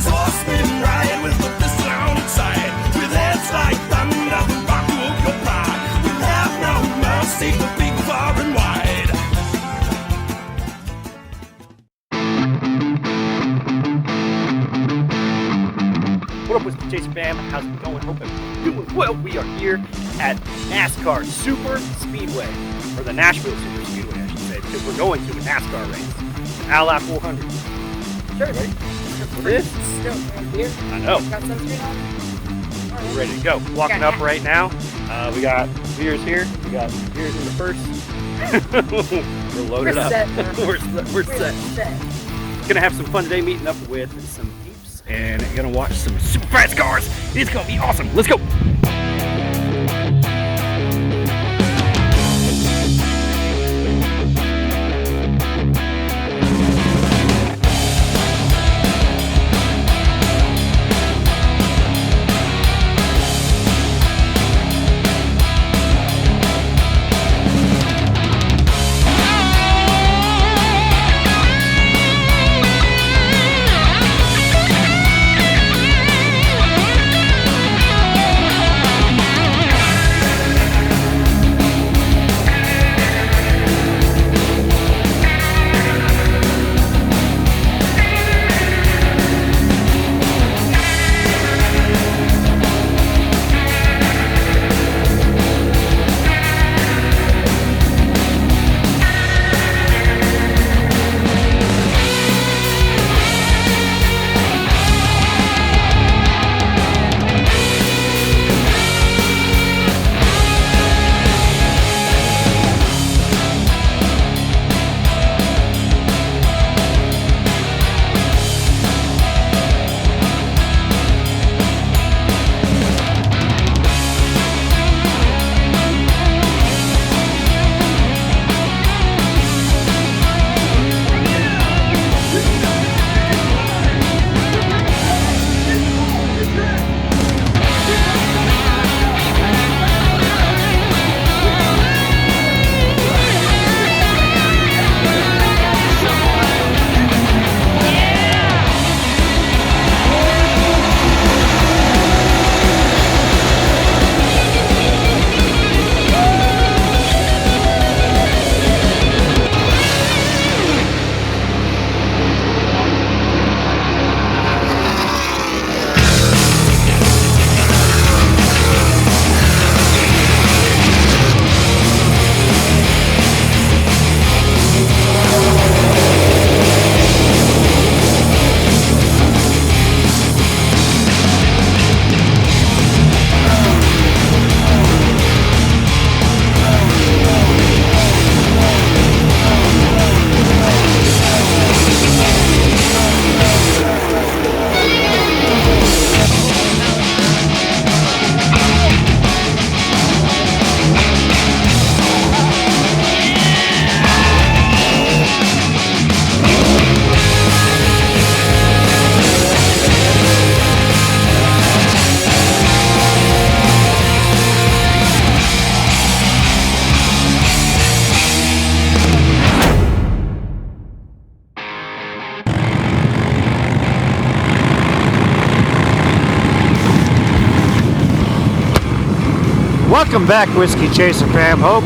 These horsemen ride with the fist down inside, with heads like thunder, the rock of your pride. We'll have no mercy for big, far and wide. What up, Whiskey Chaser fam? How's it going? Hope everyone's doing well. We are here at Nascar Super Speedway, or the Nashville Super Speedway, I should say, because we're going to a NASCAR race, Ally 400. Sure, ready? For this? Still right here. I know. Got sunscreen on? We're ready to go. Walking up right now. We got beers here. We got beers in the first. We're loaded We're up. set. We're set. Gonna have some fun today, meeting up with some apes and gonna watch some super fast cars. It's gonna be awesome. Let's go. Welcome back, Whiskey Chaser fam. Hope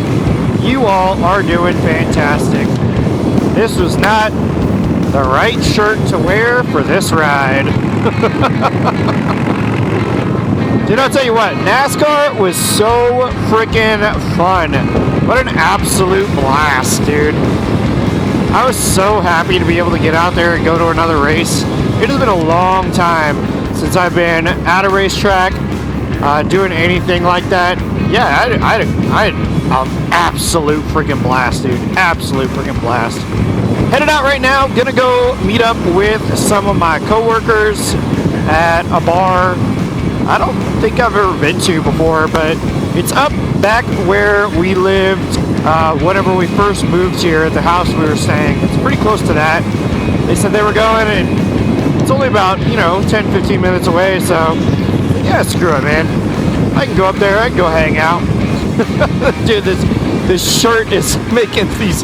you all are doing fantastic. This was not the right shirt to wear for this ride. Dude, I'll tell you what, NASCAR was so freaking fun. What an absolute blast, dude. I was so happy to be able to get out there and go to another race. It has been a long time since I've been at a racetrack doing anything like that. Yeah, I had an absolute freaking blast, dude. Absolute freaking blast. Headed out right now. Gonna go meet up with some of my coworkers at a bar I don't think I've ever been to before, but it's up back where we lived whenever we first moved here at the house we were staying. It's pretty close to that. They said they were going, and it's only about, 10-15 minutes away, so yeah, screw it, man. I can go up there, I can go hang out. Dude, this shirt is making these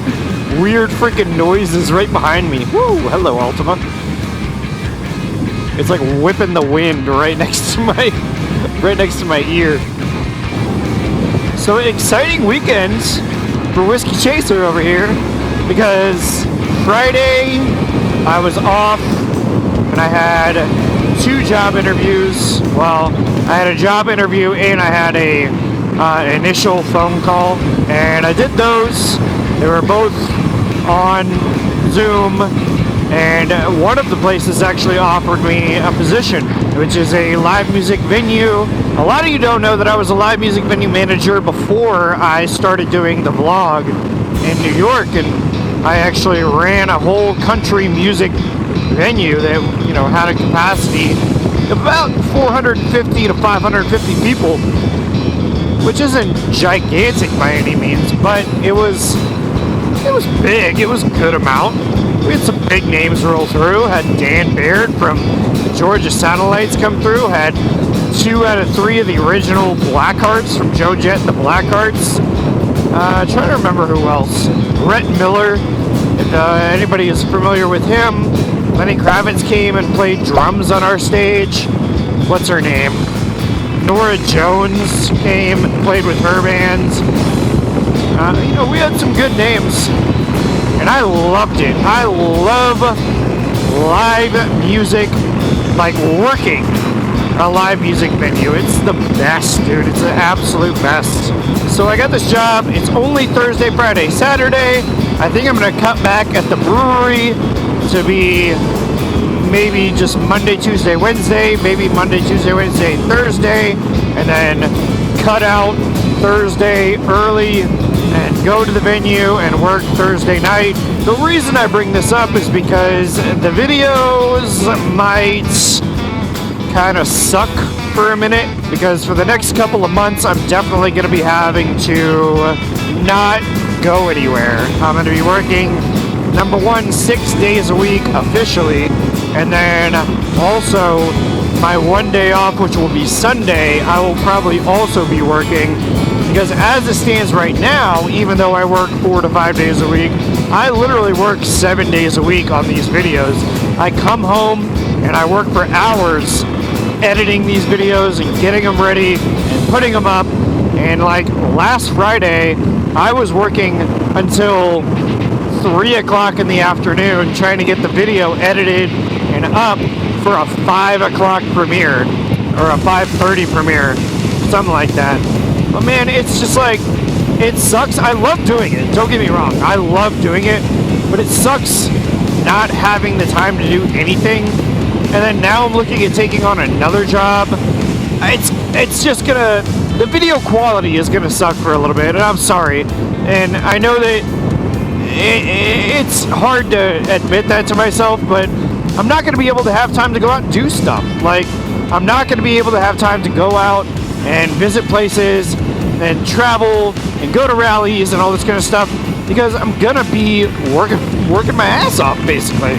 weird freaking noises right behind me. Woo, hello, Ultima. It's like whipping the wind right next to my ear. So exciting weekends for Whiskey Chaser over here, because Friday I was off and I had 2 job interviews. Well, I had a job interview and I had a initial phone call, and I did those. They were both on Zoom, and one of the places actually offered me a position, which is a live music venue. A lot of you don't know that I was a live music venue manager before I started doing the vlog in New York, and I actually ran a whole country music venue that, you know, had a capacity of about 450 to 550 people, which isn't gigantic by any means, but it was big. It was a good amount. We had some big names roll through. Had Dan Baird from the Georgia Satellites come through. Had 2 out of 3 of the original Blackhearts from Joe Jett and the Blackhearts. Trying to remember who else. Rhett Miller, if anybody is familiar with him. Lenny Kravitz came and played drums on our stage. What's her name? Nora Jones came and played with her bands. You know, we had some good names, and I loved it. I love live music, like working a live music venue. It's the best, dude. It's the absolute best. So I got this job. It's only Thursday, Friday, Saturday. I think I'm going to cut back at the brewery to be maybe just Monday, Tuesday, Wednesday, maybe Monday, Tuesday, Wednesday, Thursday, and then cut out Thursday early and go to the venue and work Thursday night. The reason I bring this up is because the videos might kind of suck for a minute, because for the next couple of months I'm definitely going to be having to not go anywhere. I'm going to be working, number one, 6 days a week officially, and then also my one day off, which will be Sunday, I will probably also be working, because as it stands right now, even though I work 4 to 5 days a week, I literally work 7 days a week on these videos. I come home and I work for hours editing these videos and getting them ready and putting them up. And like last Friday, I was working until 3 o'clock in the afternoon trying to get the video edited and up for a 5 o'clock premiere or a 5:30 premiere, something like that. But man, it's just like, it sucks. I love doing it, don't get me wrong, I love doing it, but it sucks not having the time to do anything. And then now I'm looking at taking on another job. It's just gonna, the video quality is gonna suck for a little bit, and I'm sorry. And I know that it's hard to admit that to myself, but I'm not gonna be able to have time to go out and do stuff. Like, I'm not gonna be able to have time to go out and visit places and travel and go to rallies and all this kind of stuff, because I'm gonna be working my ass off basically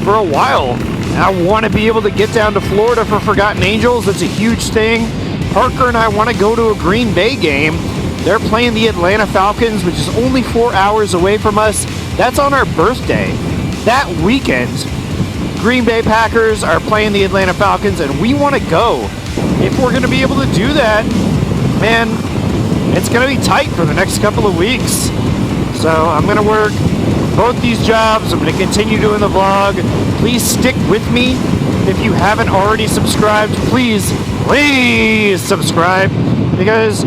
for a while. And I want to be able to get down to Florida for Forgotten Angels. That's a huge thing. Parker and I want to go to a Green Bay game. They're playing the Atlanta Falcons, which is only 4 hours away from us. That's on our birthday. That weekend, Green Bay Packers are playing the Atlanta Falcons, and we want to go. If we're going to be able to do that, man, it's going to be tight for the next couple of weeks. So I'm going to work both these jobs. I'm going to continue doing the vlog. Please stick with me. If you haven't already subscribed, please subscribe, because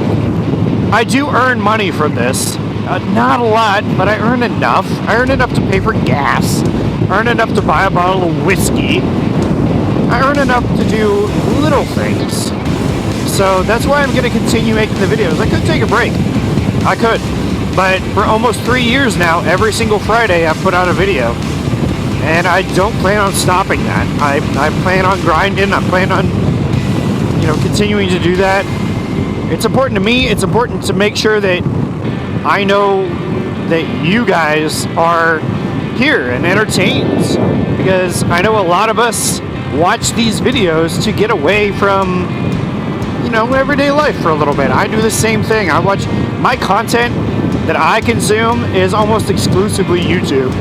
I do earn money from this. Not a lot, but I earn enough. I earn enough to pay for gas. I earn enough to buy a bottle of whiskey. I earn enough to do little things. So that's why I'm going to continue making the videos. I could take a break. I could. But for almost 3 years now, every single Friday I've put out a video. And I don't plan on stopping that. I plan on grinding. I plan on, continuing to do that. It's important to me. It's important to make sure that I know that you guys are here and entertained. Because I know a lot of us watch these videos to get away from, everyday life for a little bit. I do the same thing. I watch my content that I consume is almost exclusively YouTube.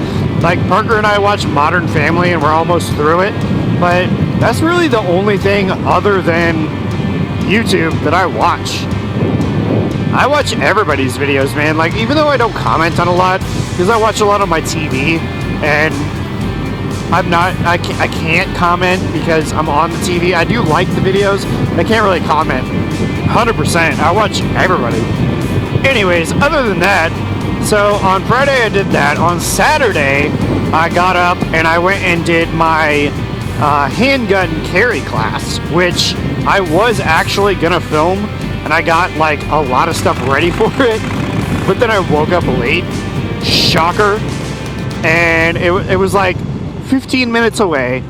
Like Parker and I watch Modern Family and we're almost through it, but that's really the only thing other than YouTube that I watch. I watch everybody's videos, man. Like, even though I don't comment on a lot, because I watch a lot on my TV, and I can't comment because I'm on the TV. I do like the videos, I can't really comment 100%. I watch everybody. Anyways, other than that, so on Friday I did that. On Saturday, I got up and I went and did my handgun carry class, which I was actually gonna film, and I got like a lot of stuff ready for it, but then I woke up late, shocker, and it was like 15 minutes away.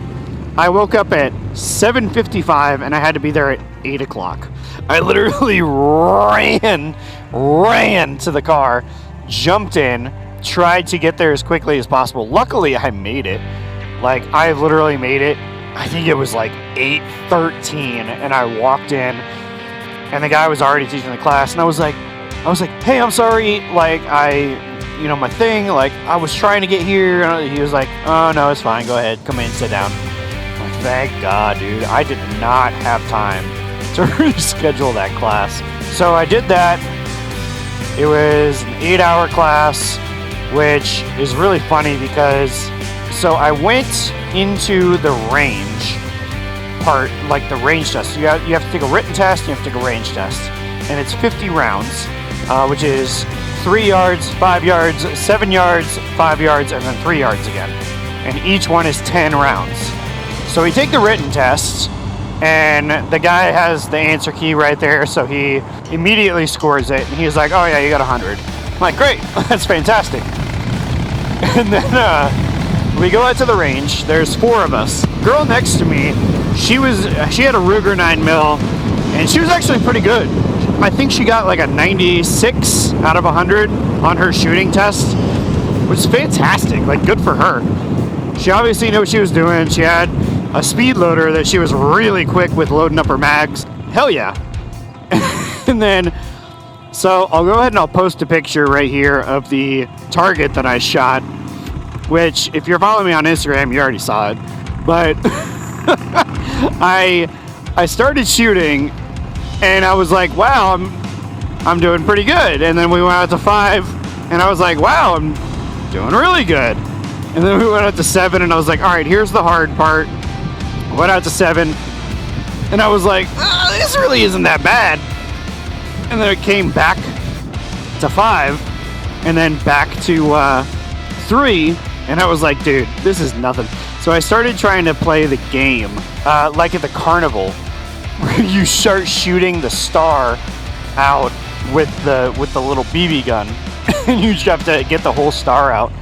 I woke up at 7:55 and I had to be there at 8 o'clock. I literally ran to the car, jumped in, tried to get there as quickly as possible. Luckily, I made it. Like, I literally made it. I think it was like 8:13, and I walked in, and the guy was already teaching the class, and I was like, hey, I'm sorry, like, my thing, like, I was trying to get here, and he was like, oh, no, it's fine, go ahead, come in, sit down. I'm like, thank God, dude, I did not have time to reschedule that class. So I did that. It was an 8-hour class, which is really funny because, so I went into the range part, like the range test. You have to take a written test, you have to take a range test, and it's 50 rounds, which is 3 yards, 5 yards, 7 yards, 5 yards, and then 3 yards again. And each one is 10 rounds. So we take the written test, and the guy has the answer key right there, so he immediately scores it, and he's like, oh yeah, you got 100. I'm like, great, that's fantastic. And then we go out to the range. There's 4 of us. Girl next to me, she had a Ruger 9mm, and she was actually pretty good. I think she got like a 96 out of 100 on her shooting test, which is fantastic. Like, good for her. She obviously knew what she was doing. She had a speed loader that she was really quick with loading up her mags. Hell yeah. And then, so I'll go ahead and I'll post a picture right here of the target that I shot, which, if you're following me on Instagram, you already saw it. But I started shooting, and I was like, wow, I'm doing pretty good. And then we went out to 5, and I was like, wow, I'm doing really good. And then we went out to 7, and I was like, all right, here's the hard part. Went out to 7, and I was like, this really isn't that bad. And then it came back to 5, and then back to 3, and I was like, dude, this is nothing. So I started trying to play the game, like at the carnival, where you start shooting the star out with the little BB gun, and you just have to get the whole star out.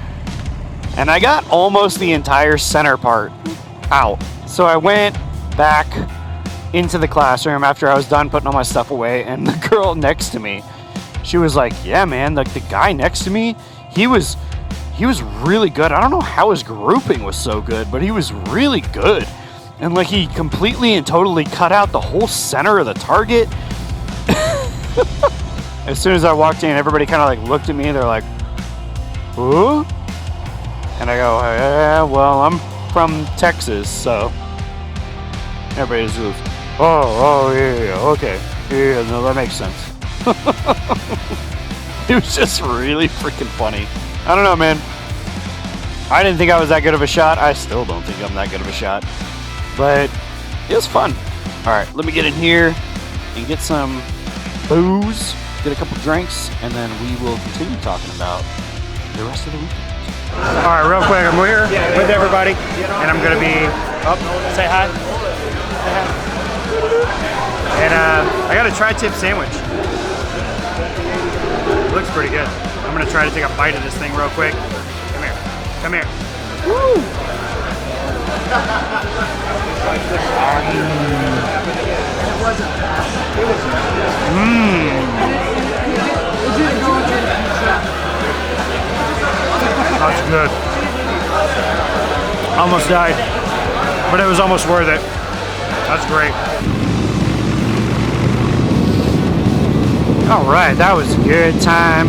And I got almost the entire center part out. So I went back into the classroom after I was done putting all my stuff away, and the girl next to me, she was like, yeah, man, like the guy next to me, he was really good. I don't know how his grouping was so good, but he was really good. And like, he completely and totally cut out the whole center of the target. As soon as I walked in, everybody kind of like looked at me. They're like, who? And I go, yeah, well, I'm from Texas, so. Everybody's just, oh, yeah, okay. Yeah, no, that makes sense. It was just really freaking funny. I don't know, man. I didn't think I was that good of a shot. I still don't think I'm that good of a shot. But it was fun. All right, let me get in here and get some booze, get a couple drinks, and then we will continue talking about the rest of the weekend. All right, real quick, I'm here with everybody, and I'm gonna be up. Say hi. Say hi. And I got a tri-tip sandwich. It looks pretty good. I'm gonna try to take a bite of this thing real quick. Come here. Come here. Woo! That's good. Almost died, but it was almost worth it. That's great. All right, that was a good time.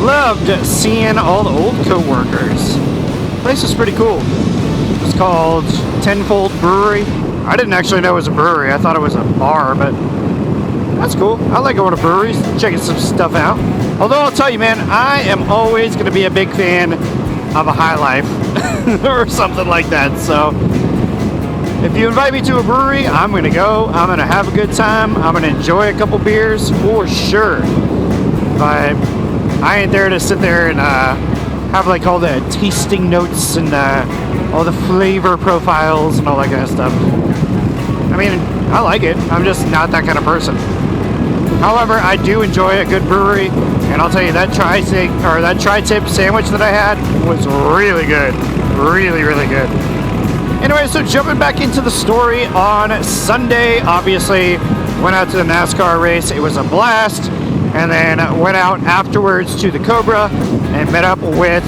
Loved seeing all the old co-workers. The place was pretty cool. It was called Tenfold Brewery. I didn't actually know it was a brewery. I thought it was a bar, but that's cool. I like going to breweries, checking some stuff out. Although I'll tell you, man, I am always going to be a big fan of a High Life or something like that. So if you invite me to a brewery, I'm going to go. I'm going to have a good time. I'm going to enjoy a couple beers for sure. But I ain't there to sit there and have like all the tasting notes and all the flavor profiles and all that kind of stuff. I mean, I like it. I'm just not that kind of person. However, I do enjoy a good brewery, and I'll tell you that tri-tip sandwich that I had was really good. Really, really good. Anyway, so jumping back into the story on Sunday, obviously went out to the NASCAR race. It was a blast, and then went out afterwards to the Cobra and met up with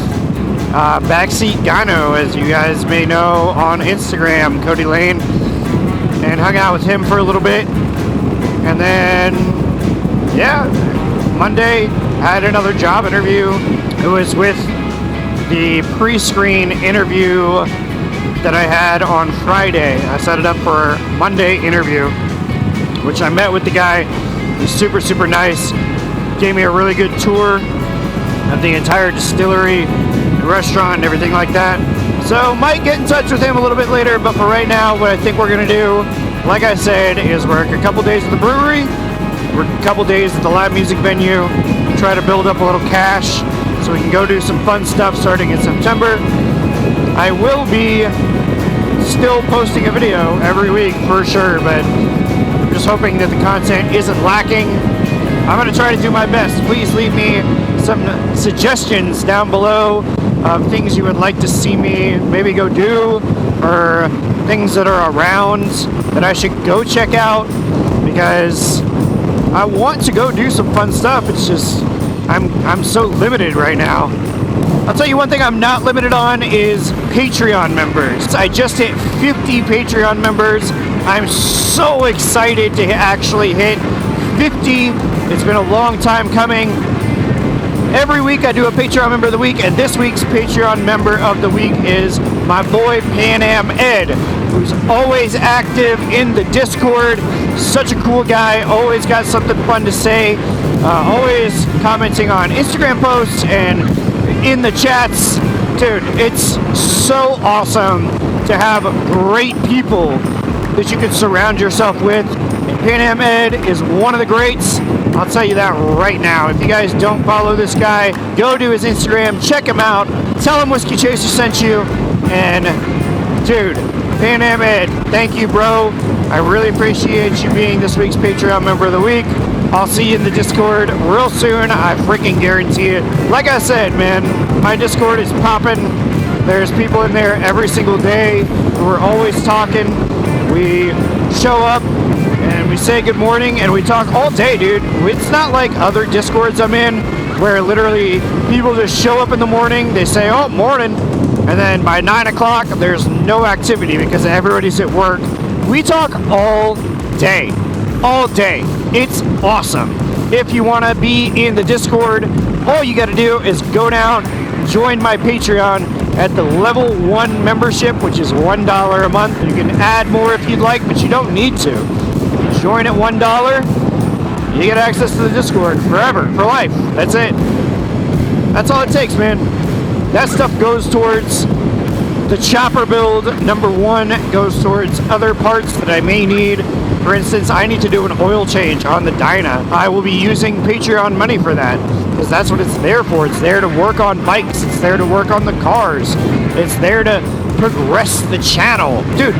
Backseat Dyno, as you guys may know on Instagram, Cody Lane, and hung out with him for a little bit. And then, yeah, Monday had another job interview. It was with the pre-screen interview that I had on Friday. I set it up for a Monday interview, which I met with the guy. He's super, super nice. Gave me a really good tour of the entire distillery, the restaurant, and everything like that. So might get in touch with him a little bit later, but for right now, what I think we're gonna do, like I said, is work a couple days at the brewery, work a couple days at the live music venue, try to build up a little cash so we can go do some fun stuff starting in September. I will be still posting a video every week for sure, but I'm just hoping that the content isn't lacking. I'm going to try to do my best. Please leave me some suggestions down below of things you would like to see me maybe go do, or things that are around that I should go check out, because I want to go do some fun stuff. It's just I'm so limited right now. I'll tell you one thing I'm not limited on is Patreon members. I just hit 50 Patreon members. I'm so excited to actually hit 50. It's been a long time coming. Every week I do a Patreon member of the week, and this week's Patreon member of the week is my boy Pan Am Ed, who's always active in the Discord. Such a cool guy, always got something fun to say, always commenting on Instagram posts and in the chats. Dude, it's so awesome to have great people that you can surround yourself with. And Pan Am Ed is one of the greats. I'll tell you that right now. If you guys don't follow this guy, go to his Instagram, check him out, tell him Whiskey Chaser sent you, and dude, Pan Am Ed, thank you, bro. I really appreciate you being this week's Patreon member of the week. I'll see you in the Discord real soon. I freaking guarantee it. Like I said, man, my Discord is popping. There's people in there every single day who are always talking. We show up and we say good morning and we talk all day, dude. It's not like other Discords I'm in where literally people just show up in the morning, they say, oh, morning, and then by 9 o'clock there's no activity because everybody's at work. We talk all day. All day. It's awesome. If you want to be in the Discord, all you got to do is go down, join my Patreon at the level 1 membership, which is $1 a month. You can add more if you'd like, but you don't need to. Join at $1, you get access to the Discord forever, for life. That's it. That's all it takes, man. That stuff goes towards the chopper build. Number 1 goes towards other parts that I may need. For instance, I need to do an oil change on the Dyna. I will be using Patreon money for that, because that's what it's there for. It's there to work on bikes. It's there to work on the cars. It's there to progress the channel. Dude,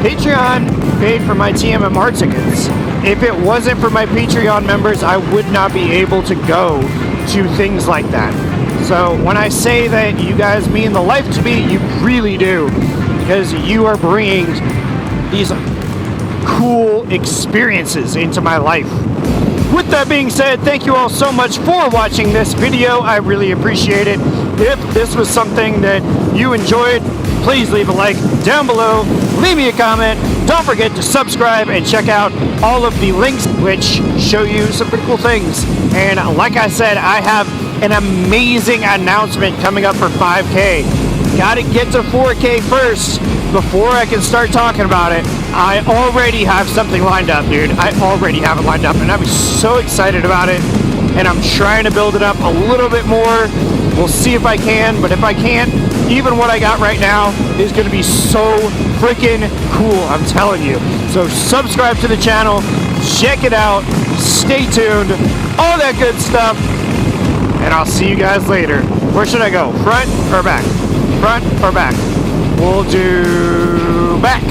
Patreon paid for my TMMR tickets. If it wasn't for my Patreon members, I would not be able to go to things like that. So when I say that you guys mean the life to me, you really do, because you are bringing these cool experiences into my life. With that being said, thank you all so much for watching this video. I really appreciate it. If this was something that you enjoyed, please leave a like down below, leave me a comment. Don't forget to subscribe and check out all of the links which show you some pretty cool things. And like I said, I have an amazing announcement coming up for 5K. Gotta get to 4K first before I can start talking about it. I already have something lined up, dude. I already have it lined up, and I'm so excited about it. And I'm trying to build it up a little bit more. We'll see if I can, but if I can't, even what I got right now is gonna be so freaking cool, I'm telling you. So subscribe to the channel, check it out, stay tuned, all that good stuff, and I'll see you guys later. Where should I go? Front or back? Front or back? We'll do back.